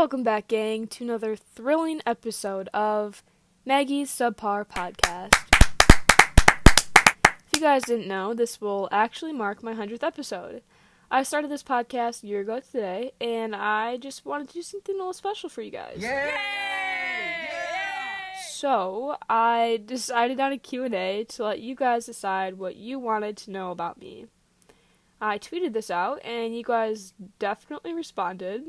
Welcome back, gang, to another thrilling episode of Maggie's Subpar podcast. If you guys didn't know, this will actually mark my 100th episode. I started this podcast a year ago today, and I just wanted to do something a little special for you guys. Yay! So, I decided on a Q&A to let you guys decide what you wanted to know about me. I tweeted this out, and you guys definitely responded.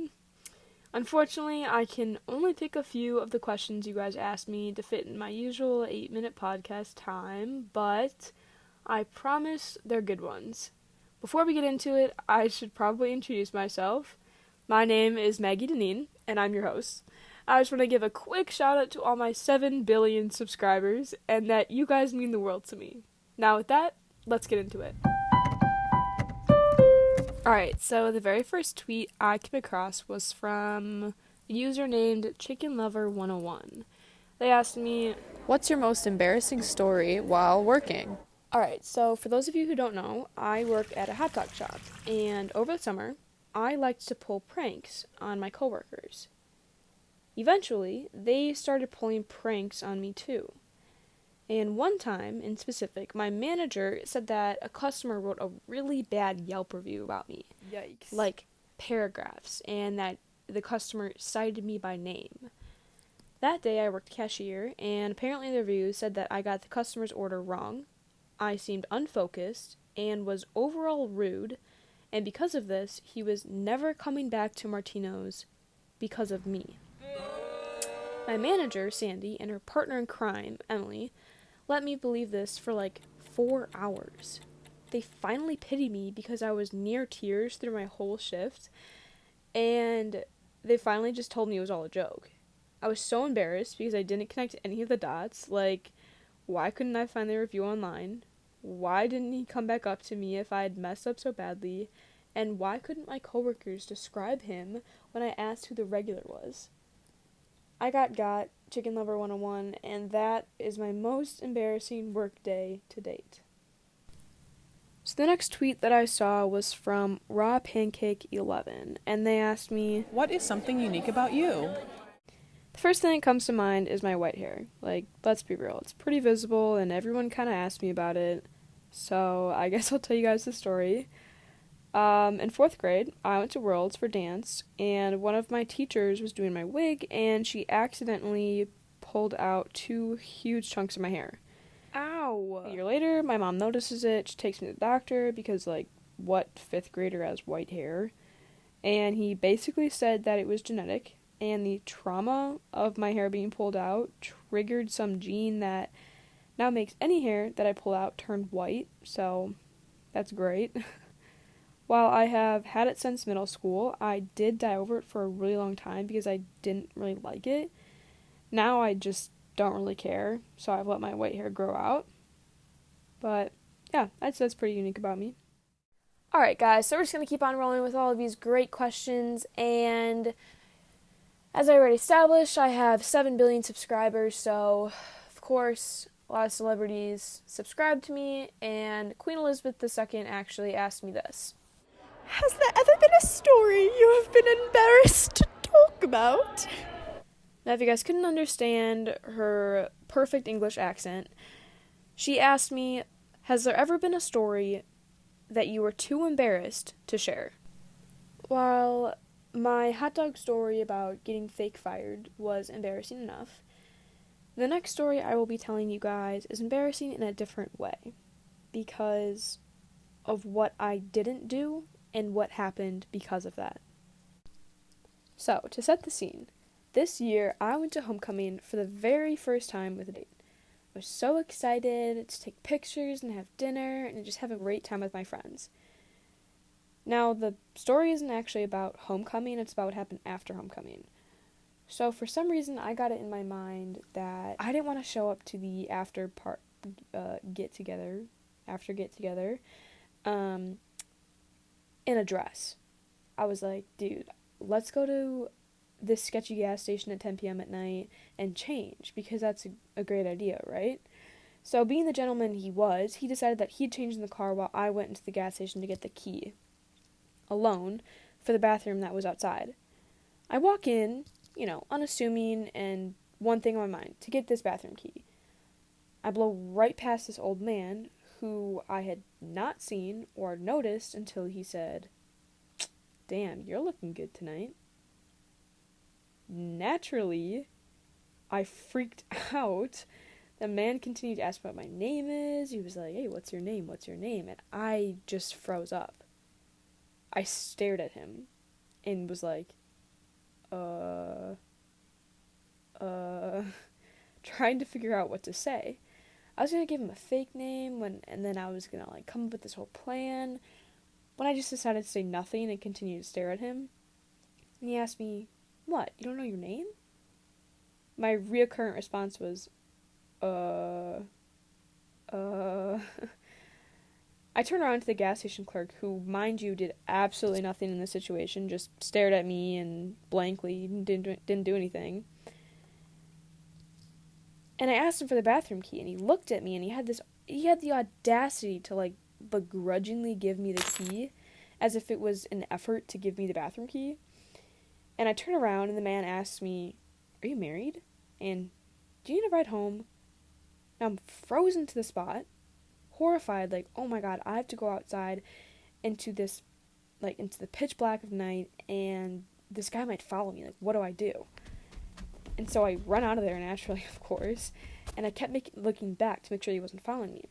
Unfortunately, I can only pick a few of the questions you guys asked me to fit in my usual 8-minute podcast time, but I promise they're good ones. Before we get into it, I should probably introduce myself. My name is Maggie Deneen, and I'm your host. I just want to give a quick shout out to all my 7 billion subscribers, and that you guys mean the world to me. Now with that, let's get into it. Alright, so the very first tweet I came across was from a user named ChickenLover101. They asked me, "What's your most embarrassing story while working?" Alright, so for those of you who don't know, I work at a hot dog shop, and over the summer, I liked to pull pranks on my coworkers. Eventually, they started pulling pranks on me too. And one time, in specific, my manager said that a customer wrote a really bad Yelp review about me. Yikes. Like, paragraphs, and that the customer cited me by name. That day, I worked cashier, and apparently the review said that I got the customer's order wrong, I seemed unfocused, and was overall rude, and because of this, he was never coming back to Martino's because of me. My manager, Sandy, and her partner in crime, Emily, let me believe this for like 4 hours. They finally pitied me because I was near tears through my whole shift, and they finally just told me it was all a joke. I was so embarrassed because I didn't connect any of the dots, like, why couldn't I find the review online? Why didn't he come back up to me if I had messed up so badly? And why couldn't my coworkers describe him when I asked who the regular was? I got ChickenLover101, and that is my most embarrassing work day to date. So the next tweet that I saw was from RawPancake11, and they asked me, "What is something unique about you?" The first thing that comes to mind is my white hair. Like, let's be real, it's pretty visible, and everyone kind of asked me about it, so I guess I'll tell you guys the story. In 4th grade, I went to Worlds for dance, and one of my teachers was doing my wig, and she accidentally pulled out 2 huge chunks of my hair. Ow! A year later, my mom notices it. She takes me to the doctor because, like, what 5th grader has white hair? And he basically said that it was genetic, and the trauma of my hair being pulled out triggered some gene that now makes any hair that I pull out turn white, so that's great. While I have had it since middle school, I did dye over it for a really long time because I didn't really like it. Now I just don't really care, so I've let my white hair grow out. But yeah, I'd say that's pretty unique about me. Alright guys, so we're just going to keep on rolling with all of these great questions, and as I already established, I have 7 billion subscribers, so of course a lot of celebrities subscribe to me, and Queen Elizabeth II actually asked me this. Has there ever been a story you have been embarrassed to talk about? Now, if you guys couldn't understand her perfect English accent, she asked me, has there ever been a story that you were too embarrassed to share? While my hot dog story about getting fake fired was embarrassing enough, the next story I will be telling you guys is embarrassing in a different way because of what I didn't do and what happened because of that. So, to set the scene, this year I went to homecoming for the very first time with a date. I was so excited to take pictures and have dinner and just have a great time with my friends. Now, the story isn't actually about homecoming, it's about what happened after homecoming. So, for some reason, I got it in my mind that I didn't want to show up to the get-together, in a dress. I was like, dude, let's go to this sketchy gas station at 10 p.m. at night and change, because that's a great idea, right? So being the gentleman he decided that he'd change in the car while I went into the gas station to get the key, alone, for the bathroom that was outside. I walk in, unassuming, and one thing on my mind, to get this bathroom key. I blow right past this old man, who I had not seen or noticed until he said, "Damn, you're looking good tonight." Naturally, I freaked out. The man continued to ask what my name is. He was like, "Hey, what's your name? What's your name?" And I just froze up. I stared at him and was like, trying to figure out what to say. I was gonna give him a fake name and then I was gonna come up with this whole plan, when I just decided to say nothing and continue to stare at him. And he asked me, "What, you don't know your name?" My reoccurrent response was, I turned around to the gas station clerk, who, mind you, did absolutely nothing in this situation, just stared at me and blankly didn't do anything. And I asked him for the bathroom key, and he looked at me, and he had the audacity to, begrudgingly give me the key, as if it was an effort to give me the bathroom key. And I turn around, and the man asks me, "Are you married? And do you need a ride home?" Now I'm frozen to the spot, horrified, oh my god, I have to go outside into this, into the pitch black of night, and this guy might follow me. What do I do? And so I run out of there, naturally, of course, and I kept looking back to make sure he wasn't following me.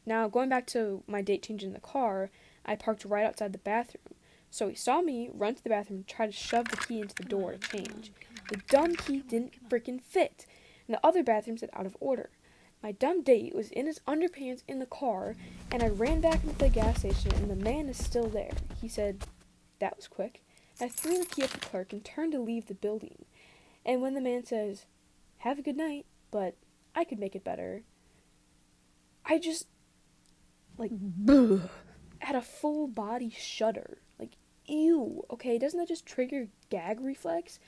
Now, going back to my date change in the car, I parked right outside the bathroom. So he saw me run to the bathroom and try to shove the key into the door to change. The dumb key didn't freaking fit, and the other bathroom said out of order. My dumb date was in his underpants in the car, and I ran back into the gas station, and the man is still there. He said, "That was quick." I threw the key at the clerk and turned to leave the building. And when the man says, "Have a good night, but I could make it better," I just, had a full body shudder. Ew, okay, doesn't that just trigger gag reflex?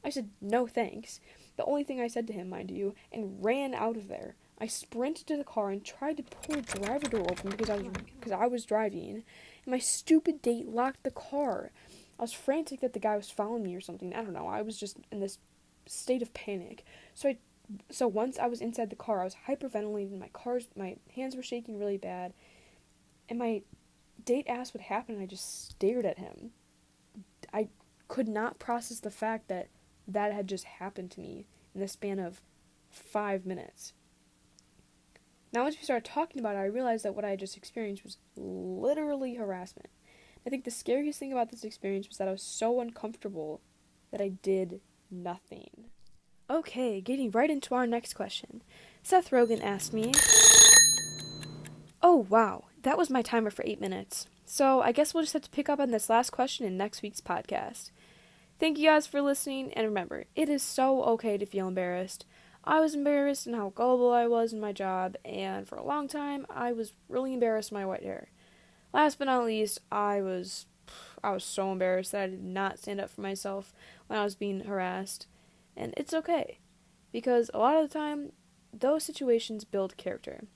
I said, "No thanks." The only thing I said to him, mind you, and ran out of there. I sprinted to the car and tried to pull the driver door open because I was driving, and my stupid date locked the car. I was frantic that the guy was following me or something. I don't know. I was just in this state of panic. So once I was inside the car, I was hyperventilating. My hands were shaking really bad, and my date asked what happened, and I just stared at him. I could not process the fact that had just happened to me in the span of 5 minutes. Now, once we started talking about it, I realized that what I had just experienced was literally harassment. I think the scariest thing about this experience was that I was so uncomfortable that I did nothing. Okay, getting right into our next question. Seth Rogen asked me, "Oh, wow, that was my timer for 8 minutes. So I guess we'll just have to pick up on this last question in next week's podcast." Thank you guys for listening, and remember, it is so okay to feel embarrassed. I was embarrassed in how gullible I was in my job, and for a long time, I was really embarrassed in my white hair. Last but not least, I was so embarrassed that I did not stand up for myself when I was being harassed. And it's okay, because a lot of the time, those situations build character.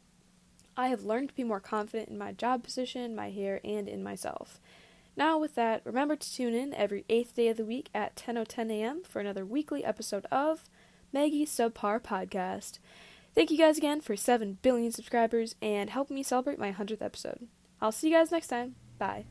I have learned to be more confident in my job position, my hair, and in myself. Now with that, remember to tune in every 8th day of the week at 10:10 a.m. for another weekly episode of Maggie Subpar Podcast. Thank you guys again for 7 billion subscribers and helping me celebrate my 100th episode. I'll see you guys next time. Bye.